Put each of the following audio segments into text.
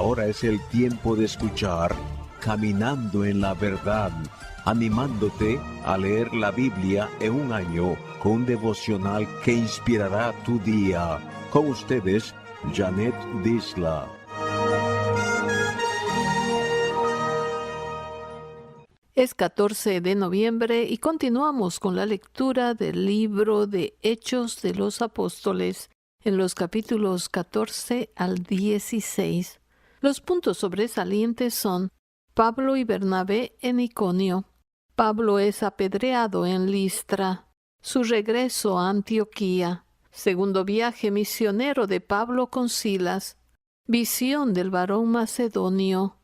Ahora es el tiempo de escuchar Caminando en la Verdad, animándote a leer la Biblia en un año con un devocional que inspirará tu día. Con ustedes, Janet Disla. Es 14 de noviembre y continuamos con la lectura del libro de Hechos de los Apóstoles en los capítulos 14 al 16. Los puntos sobresalientes son: Pablo y Bernabé en Iconio. Pablo es apedreado en Listra. Su regreso a Antioquía. Segundo viaje misionero de Pablo con Silas. Visión del varón macedonio.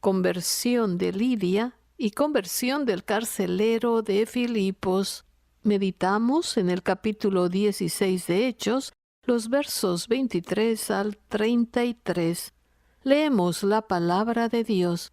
Conversión de Lidia y conversión del carcelero de Filipos. Meditamos en el capítulo 16 de Hechos, los versos 23 al 33. Leemos la palabra de Dios.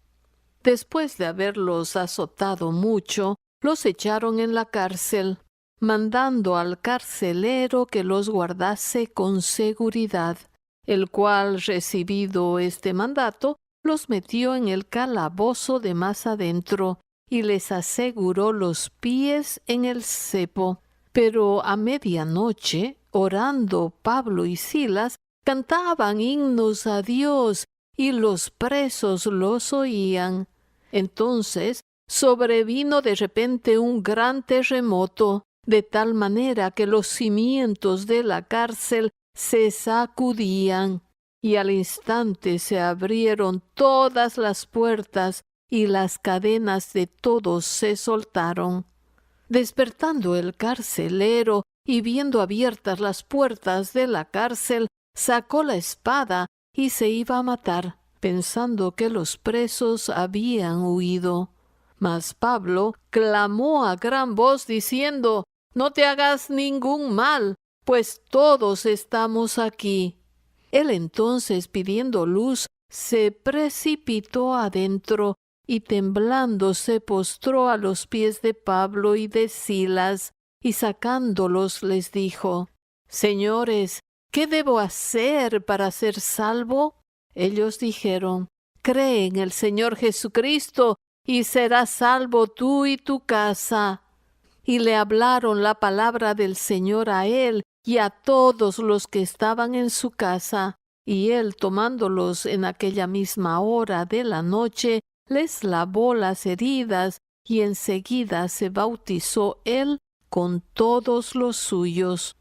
Después de haberlos azotado mucho, los echaron en la cárcel, mandando al carcelero que los guardase con seguridad, el cual, recibido este mandato, los metió en el calabozo de más adentro y les aseguró los pies en el cepo. Pero a medianoche, orando Pablo y Silas, cantaban himnos a Dios y los presos los oían. Entonces sobrevino de repente un gran terremoto, de tal manera que los cimientos de la cárcel se sacudían. Y al instante se abrieron todas las puertas y las cadenas de todos se soltaron. Despertando el carcelero y viendo abiertas las puertas de la cárcel, sacó la espada y se iba a matar, pensando que los presos habían huido. Mas Pablo clamó a gran voz diciendo: «No te hagas ningún mal, pues todos estamos aquí». Él entonces, pidiendo luz, se precipitó adentro y temblando se postró a los pies de Pablo y de Silas, y sacándolos les dijo: «Señores, ¿qué debo hacer para ser salvo?» Ellos dijeron: «Cree en el Señor Jesucristo, y serás salvo tú y tu casa». Y le hablaron la palabra del Señor a él y a todos los que estaban en su casa. Y él, tomándolos en aquella misma hora de la noche, les lavó las heridas, y enseguida se bautizó él con todos los suyos.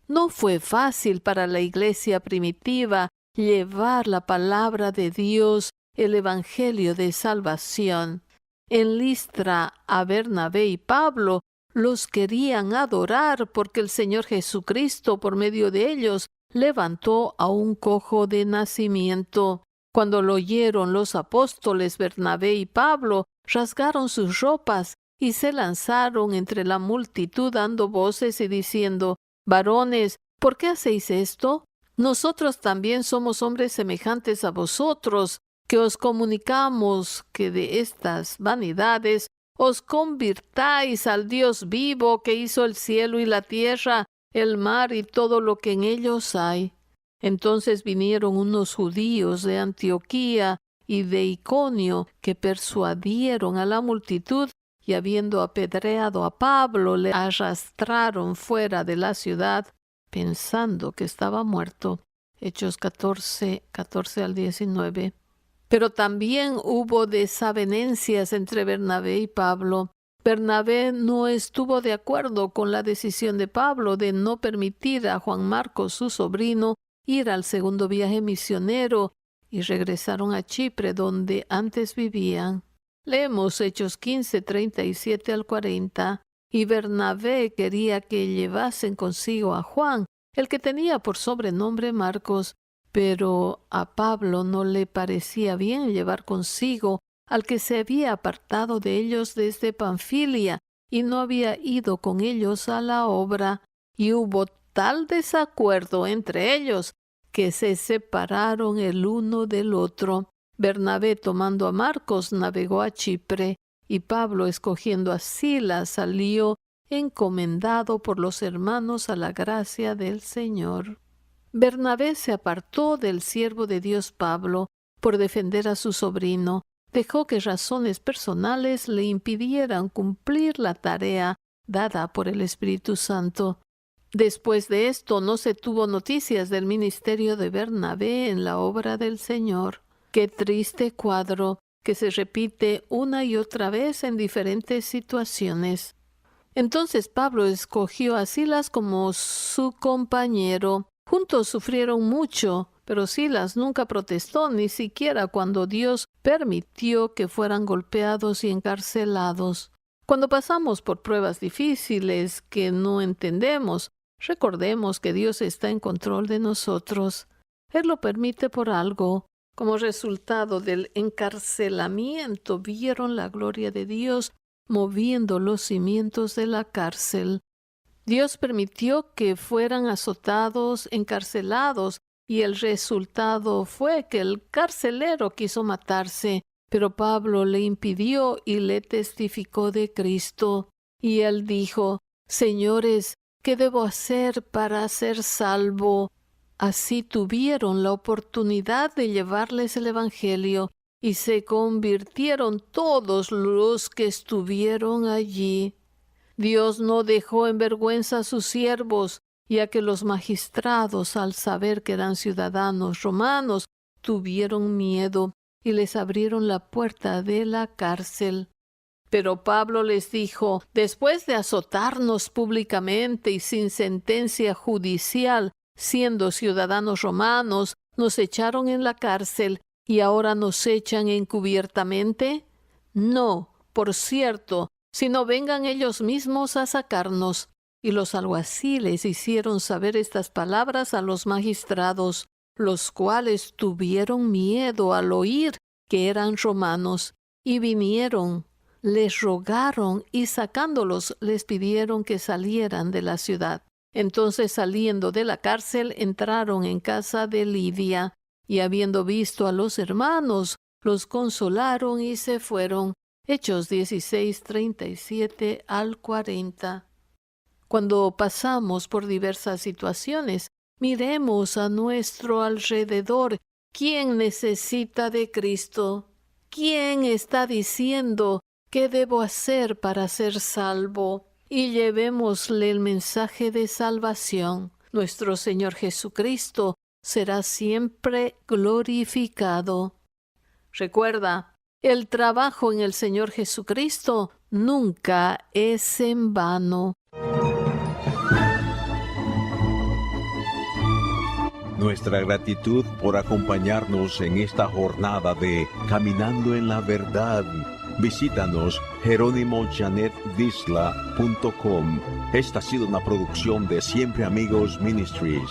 No fue fácil para la iglesia primitiva llevar la palabra de Dios, el evangelio de salvación. En Listra, a Bernabé y Pablo los querían adorar porque el Señor Jesucristo, por medio de ellos, levantó a un cojo de nacimiento. Cuando lo oyeron los apóstoles Bernabé y Pablo, rasgaron sus ropas y se lanzaron entre la multitud dando voces y diciendo: «Varones, ¿por qué hacéis esto? Nosotros también somos hombres semejantes a vosotros, que os comunicamos que de estas vanidades os convirtáis al Dios vivo, que hizo el cielo y la tierra, el mar y todo lo que en ellos hay». Entonces vinieron unos judíos de Antioquía y de Iconio, que persuadieron a la multitud, y habiendo apedreado a Pablo, le arrastraron fuera de la ciudad, pensando que estaba muerto. Hechos 14 al 19. Pero también hubo desavenencias entre Bernabé y Pablo. Bernabé no estuvo de acuerdo con la decisión de Pablo de no permitir a Juan Marcos, su sobrino, ir al segundo viaje misionero, y regresaron a Chipre, donde antes vivían. Leemos Hechos 15, 37 al 40. Y Bernabé quería que llevasen consigo a Juan, el que tenía por sobrenombre Marcos, pero a Pablo no le parecía bien llevar consigo al que se había apartado de ellos desde Panfilia y no había ido con ellos a la obra, y hubo tal desacuerdo entre ellos que se separaron el uno del otro. Bernabé, tomando a Marcos, navegó a Chipre, y Pablo, escogiendo a Silas, salió encomendado por los hermanos a la gracia del Señor. Bernabé se apartó del siervo de Dios Pablo por defender a su sobrino. Dejó que razones personales le impidieran cumplir la tarea dada por el Espíritu Santo. Después de esto no se tuvo noticias del ministerio de Bernabé en la obra del Señor. Qué triste cuadro que se repite una y otra vez en diferentes situaciones. Entonces Pablo escogió a Silas como su compañero. Juntos sufrieron mucho, pero Silas nunca protestó, ni siquiera cuando Dios permitió que fueran golpeados y encarcelados. Cuando pasamos por pruebas difíciles que no entendemos, recordemos que Dios está en control de nosotros. Él lo permite por algo. Como resultado del encarcelamiento, vieron la gloria de Dios moviendo los cimientos de la cárcel. Dios permitió que fueran azotados, encarcelados, y el resultado fue que el carcelero quiso matarse, pero Pablo le impidió y le testificó de Cristo. Y él dijo: «Señores, ¿qué debo hacer para ser salvo?». Así tuvieron la oportunidad de llevarles el Evangelio y se convirtieron todos los que estuvieron allí. Dios no dejó en vergüenza a sus siervos, ya que los magistrados, al saber que eran ciudadanos romanos, tuvieron miedo y les abrieron la puerta de la cárcel. Pero Pablo les dijo: «Después de azotarnos públicamente y sin sentencia judicial, siendo ciudadanos romanos, nos echaron en la cárcel y ahora nos echan encubiertamente. No, por cierto, sino vengan ellos mismos a sacarnos». Y los alguaciles hicieron saber estas palabras a los magistrados, los cuales tuvieron miedo al oír que eran romanos, y vinieron, les rogaron y sacándolos les pidieron que salieran de la ciudad. Entonces, saliendo de la cárcel, entraron en casa de Lidia, y habiendo visto a los hermanos, los consolaron y se fueron. Hechos 16, 37 al 40. Cuando pasamos por diversas situaciones, miremos a nuestro alrededor. ¿Quién necesita de Cristo? ¿Quién está diciendo: «¿Qué debo hacer para ser salvo?». Y llevémosle el mensaje de salvación. Nuestro Señor Jesucristo será siempre glorificado. Recuerda, el trabajo en el Señor Jesucristo nunca es en vano. Nuestra gratitud por acompañarnos en esta jornada de Caminando en la Verdad. Visítanos jeronimojanetdisla.com. Esta ha sido una producción de Siempre Amigos Ministries.